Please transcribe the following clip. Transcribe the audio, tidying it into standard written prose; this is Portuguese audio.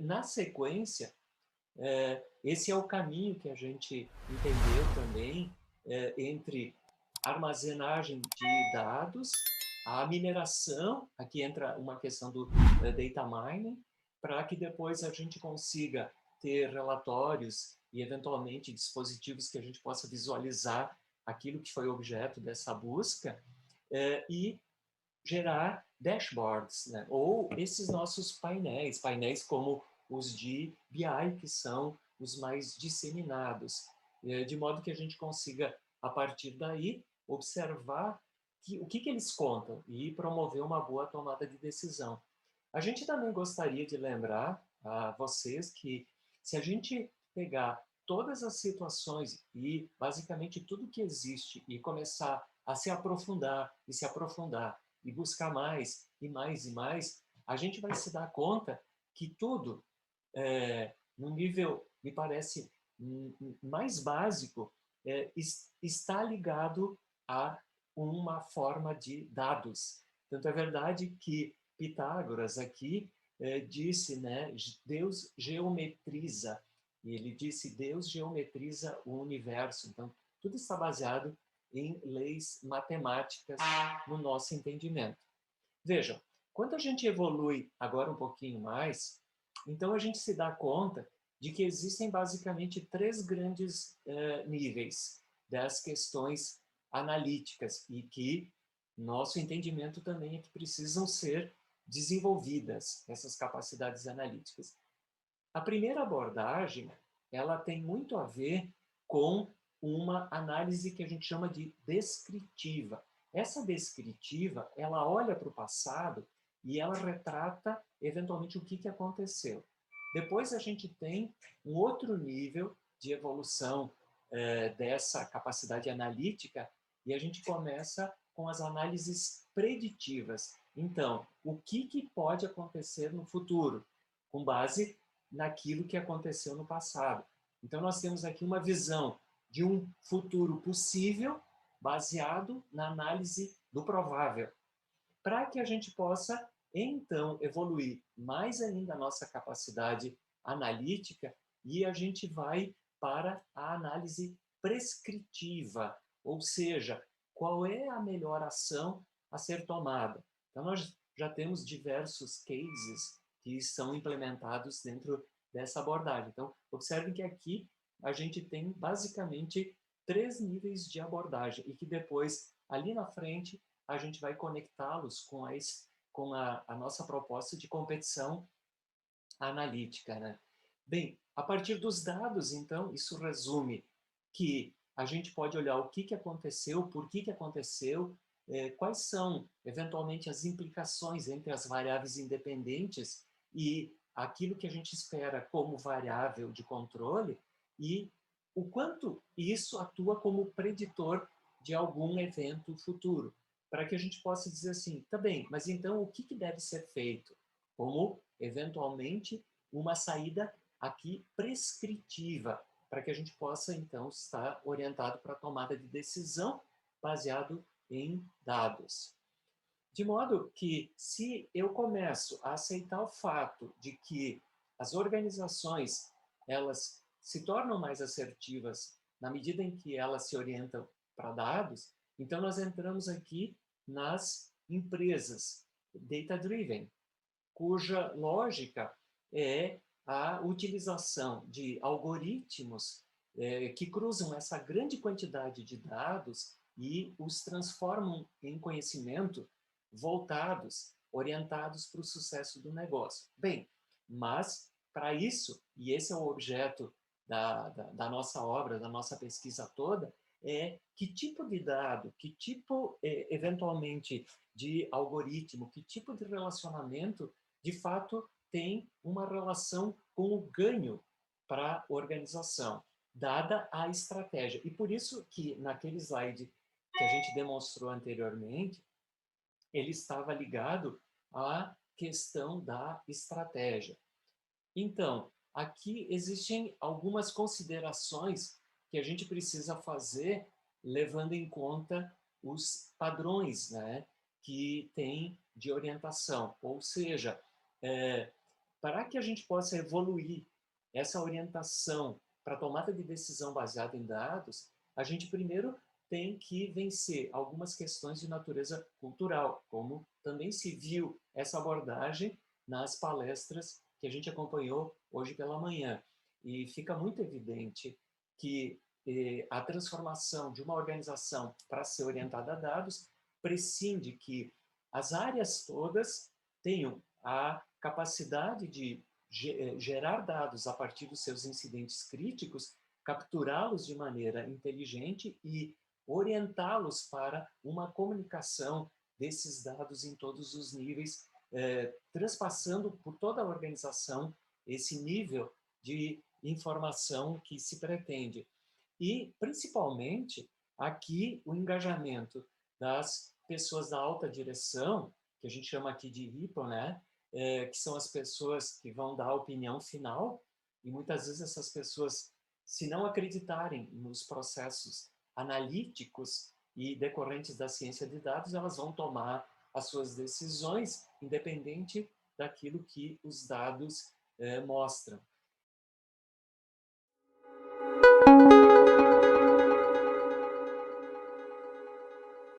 Na sequência, esse é o caminho que a gente entendeu também entre armazenagem de dados, a mineração, aqui entra uma questão do data mining, para que depois a gente consiga ter relatórios e, eventualmente, dispositivos que a gente possa visualizar aquilo que foi objeto dessa busca e gerar dashboards, né? Ou esses nossos painéis como os de BI, que são os mais disseminados, de modo que a gente consiga, a partir daí, observar o que eles contam e promover uma boa tomada de decisão. A gente também gostaria de lembrar a vocês que, se a gente pegar todas as situações e, basicamente, tudo que existe e começar a se aprofundar e se aprofundar e buscar mais e mais e mais, a gente vai se dar conta que tudo, no nível, me parece, mais básico, está ligado a uma forma de dados. Tanto é verdade que Pitágoras aqui disse, né, Deus geometriza, e ele disse, Deus geometriza o universo. Então, tudo está baseado em leis matemáticas no nosso entendimento. Vejam, quando a gente evolui agora um pouquinho mais, então a gente se dá conta de que existem basicamente três grandes níveis das questões analíticas e que nosso entendimento também é que precisam ser desenvolvidas essas capacidades analíticas. A primeira abordagem, ela tem muito a ver com uma análise que a gente chama de descritiva. Essa descritiva, ela olha para o passado e ela retrata, eventualmente, o que aconteceu. Depois a gente tem um outro nível de evolução dessa capacidade analítica e a gente começa com as análises preditivas. Então, o que pode acontecer no futuro? Com base naquilo que aconteceu no passado. Então, nós temos aqui uma visão de um futuro possível baseado na análise do provável, para que a gente possa, então, evoluir mais ainda a nossa capacidade analítica e a gente vai para a análise prescritiva, ou seja, qual é a melhor ação a ser tomada. Então, nós já temos diversos cases que são implementados dentro dessa abordagem. Então, observem que aqui a gente tem basicamente três níveis de abordagem e que depois, ali na frente, a gente vai conectá-los com a nossa proposta de competição analítica, né? Bem, a partir dos dados, então, isso resume que a gente pode olhar o que aconteceu, por que aconteceu, quais são, eventualmente, as implicações entre as variáveis independentes e aquilo que a gente espera como variável de controle e o quanto isso atua como preditor de algum evento futuro, para que a gente possa dizer assim, tá bem, mas então o que deve ser feito? Como, eventualmente, uma saída aqui prescritiva, para que a gente possa, então, estar orientado para a tomada de decisão baseado em dados. De modo que, se eu começo a aceitar o fato de que as organizações elas se tornam mais assertivas na medida em que elas se orientam para dados, então nós entramos aqui nas empresas data-driven, cuja lógica é a utilização de algoritmos que cruzam essa grande quantidade de dados e os transformam em conhecimento voltados, orientados para o sucesso do negócio. Bem, mas para isso, e esse é o objeto da nossa obra, da nossa pesquisa toda, é que tipo de dado, que tipo, eventualmente, de algoritmo, que tipo de relacionamento de fato, tem uma relação com o ganho para a organização, dada a estratégia. E por isso que, naquele slide que a gente demonstrou anteriormente, ele estava ligado à questão da estratégia. Então, aqui existem algumas considerações que a gente precisa fazer levando em conta os padrões, né, que tem de orientação. Ou seja, para que a gente possa evoluir essa orientação para tomada de decisão baseada em dados, a gente primeiro tem que vencer algumas questões de natureza cultural, como também se viu essa abordagem nas palestras que a gente acompanhou hoje pela manhã. E fica muito evidente que a transformação de uma organização para ser orientada a dados prescinde que as áreas todas tenham a capacidade de gerar dados a partir dos seus incidentes críticos, capturá-los de maneira inteligente e orientá-los para uma comunicação desses dados em todos os níveis, transpassando por toda a organização esse nível de informação que se pretende. E, principalmente, aqui o engajamento das pessoas da alta direção, que a gente chama aqui de people, né? Que são as pessoas que vão dar a opinião final, e muitas vezes essas pessoas, se não acreditarem nos processos analíticos e decorrentes da ciência de dados, elas vão tomar as suas decisões independente daquilo que os dados mostram.